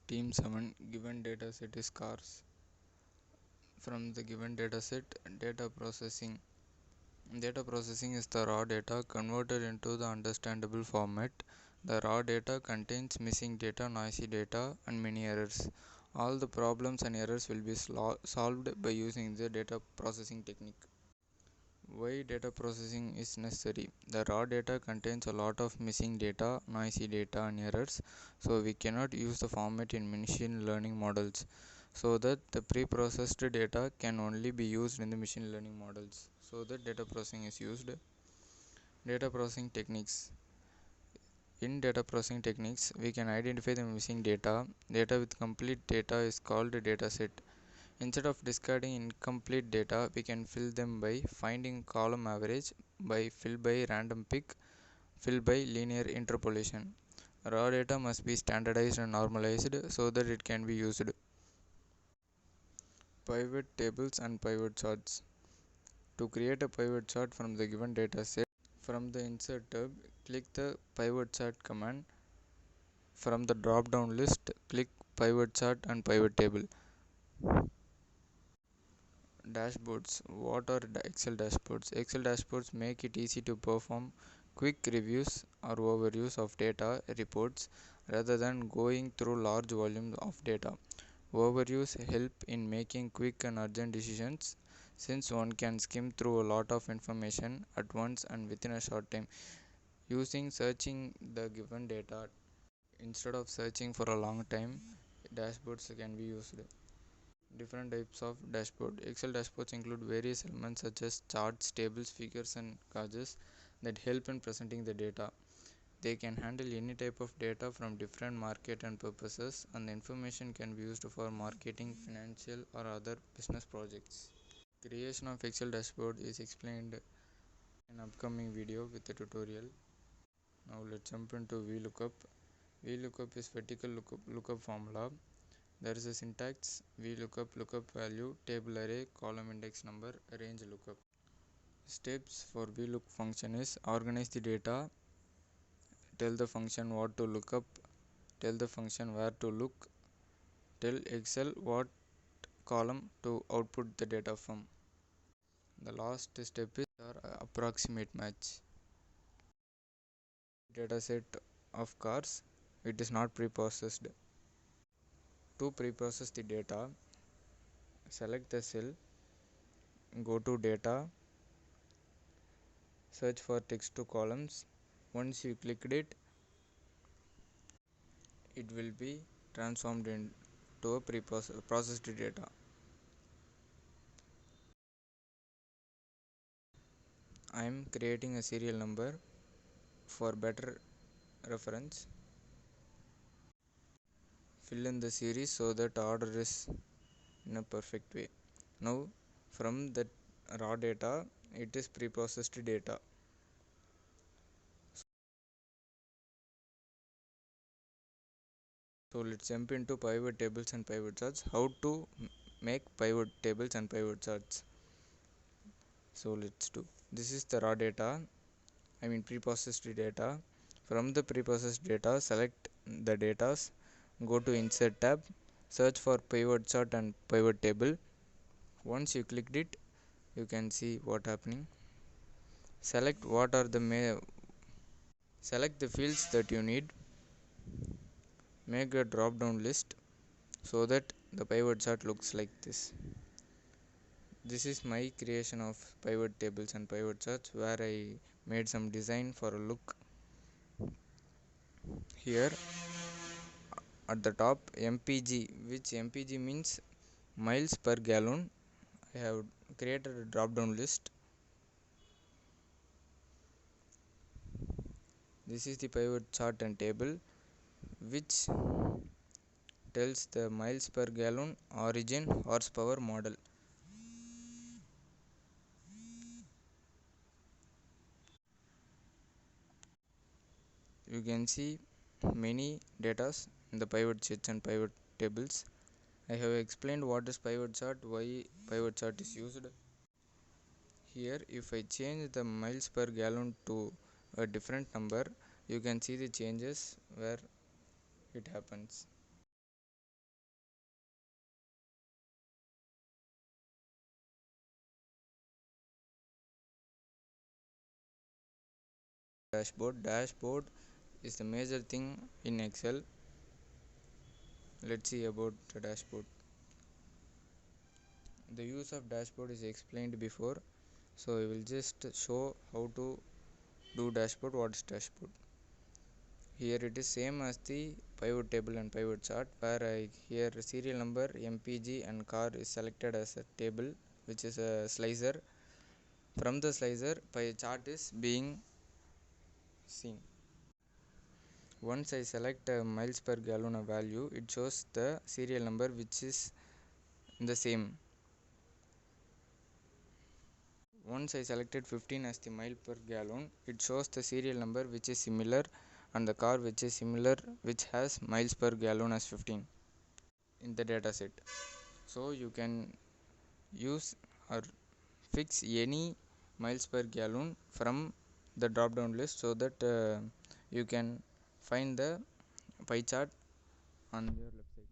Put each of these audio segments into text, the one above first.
Team 7. Given dataset is cars. From the given dataset, data processing. Data processing is the raw data converted into the understandable format. The raw data contains missing data, noisy data, and many errors. All the problems and errors will be solved by using the data processing technique. Why data processing is necessary? The raw data contains a lot of missing data, noisy data, and errors, so we cannot use the format in machine learning models, so that the pre-processed data can only be used in the machine learning models. So that data processing is used. Data processing techniques. In data processing techniques, we can identify the missing data. Data with complete data is called a dataset. Instead of discarding incomplete data, we can fill them by finding column average, by fill by random pick, fill by linear interpolation. Raw data must be standardized and normalized so that it can be used. Pivot tables and pivot charts. To create a pivot chart from the given data set, from the Insert tab, click the Pivot Chart command. From the drop-down list, click Pivot Chart and Pivot Table. Dashboards. What are Excel dashboards? Excel dashboards make it easy to perform quick reviews or overviews of data reports rather than going through large volumes of data. Overviews help in making quick and urgent decisions, since one can skim through a lot of information at once and within a short time. Using searching the given data instead of searching for a long time, dashboards can be used. Different types of dashboard. Excel dashboards include various elements such as charts, tables, figures, and gauges that help in presenting the data. They can handle any type of data from different market and purposes, and the information can be used for marketing, financial, or other business projects. Creation of Excel dashboard is explained in upcoming video with a tutorial. Now let's jump into VLOOKUP. VLOOKUP is vertical lookup formula. There is a syntax: VLOOKUP, lookup value, table array, column index number, range lookup. Steps for VLOOKUP function is: organize the data, tell the function what to look up, tell the function where to look, tell Excel what column to output the data from. The last step is approximate match. Dataset of cars, it is not pre-processed. To pre-process the data, select the cell, go to data, search for text to columns. Once you clicked it, it will be transformed into a processed data. I am creating a serial number for better reference. Fill in the series so that order is in a perfect way. Now from the raw data, it is pre-processed data. So let's jump into pivot tables and pivot charts. How to make pivot tables and pivot charts. So let's do. This is the raw data, pre-processed data. From the pre-processed data, select the datas, go to Insert tab, search for pivot chart and pivot table. Once you clicked it, you can see what happening. Select select the fields that you need. Make a drop down list so that the pivot chart looks like this. This is my creation of pivot tables and pivot charts, where I made some design for a look. Here at the top, MPG, which MPG means miles per gallon. I have created a drop down list. This is the pivot chart and table which tells the miles per gallon, origin, horsepower, model. You can see many datas in the pivot charts and pivot tables. I have explained what is pivot chart, why pivot chart is used. Here, if I change the miles per gallon to a different number, you can see the changes where it happens. dashboard. Dashboard is the major thing in Excel. Let's see about the dashboard. The use of dashboard is explained before, so I will just show how to do dashboard. What is dashboard? Here it is same as the pivot table and pivot chart, where here serial number, MPG and car is selected as a table, which is a slicer. From the slicer, pie chart is being seen. Once I select miles per gallon value, it shows the serial number which is the same. Once I selected 15 as the mile per gallon, it shows the serial number which is similar and the car which is similar, which has miles per gallon as 15 in the data set. So you can use or fix any miles per gallon from the drop down list, so that you can find the pie chart on your left side.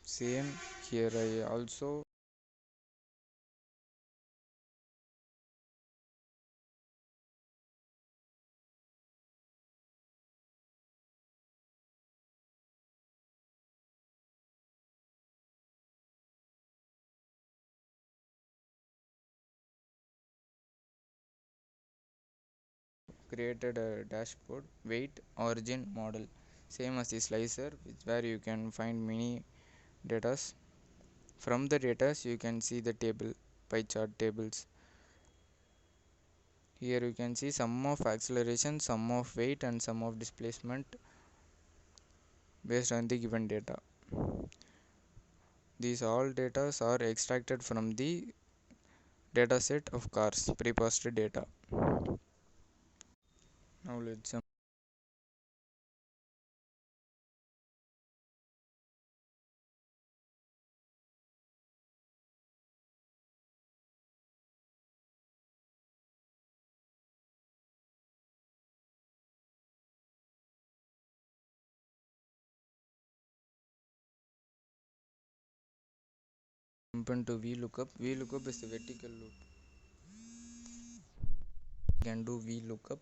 Same here, I also created a dashboard weight origin model, same as the slicer, where you can find many datas. From the datas you can see the table, pie chart tables. Here you can see sum of acceleration, sum of weight and sum of displacement based on the given data. These all data are extracted from the dataset of cars, pre-parsed data. Now let's jump into VLOOKUP. VLOOKUP is the vertical loop. You can do VLOOKUP,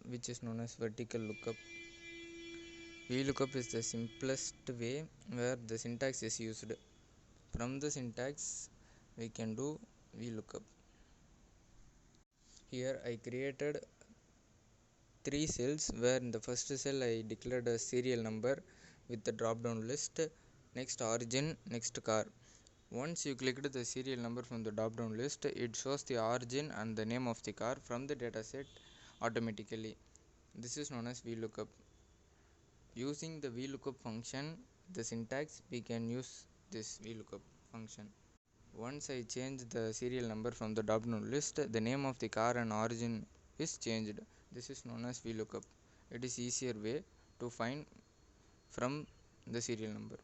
which is known as vertical lookup. VLOOKUP is the simplest way where the syntax is used. From the syntax we can do VLOOKUP. Here I created 3 cells, where in the first cell I declared a serial number with the drop down list, next origin, next car. Once you clicked the serial number from the drop down list, it shows the origin and the name of the car from the dataset automatically. This is known as VLOOKUP. Using the VLOOKUP function, the syntax, we can use this VLOOKUP function. Once I change the serial number from the drop down list, the name of the car and origin is changed. This is known as VLOOKUP. It is easier way to find from the serial number.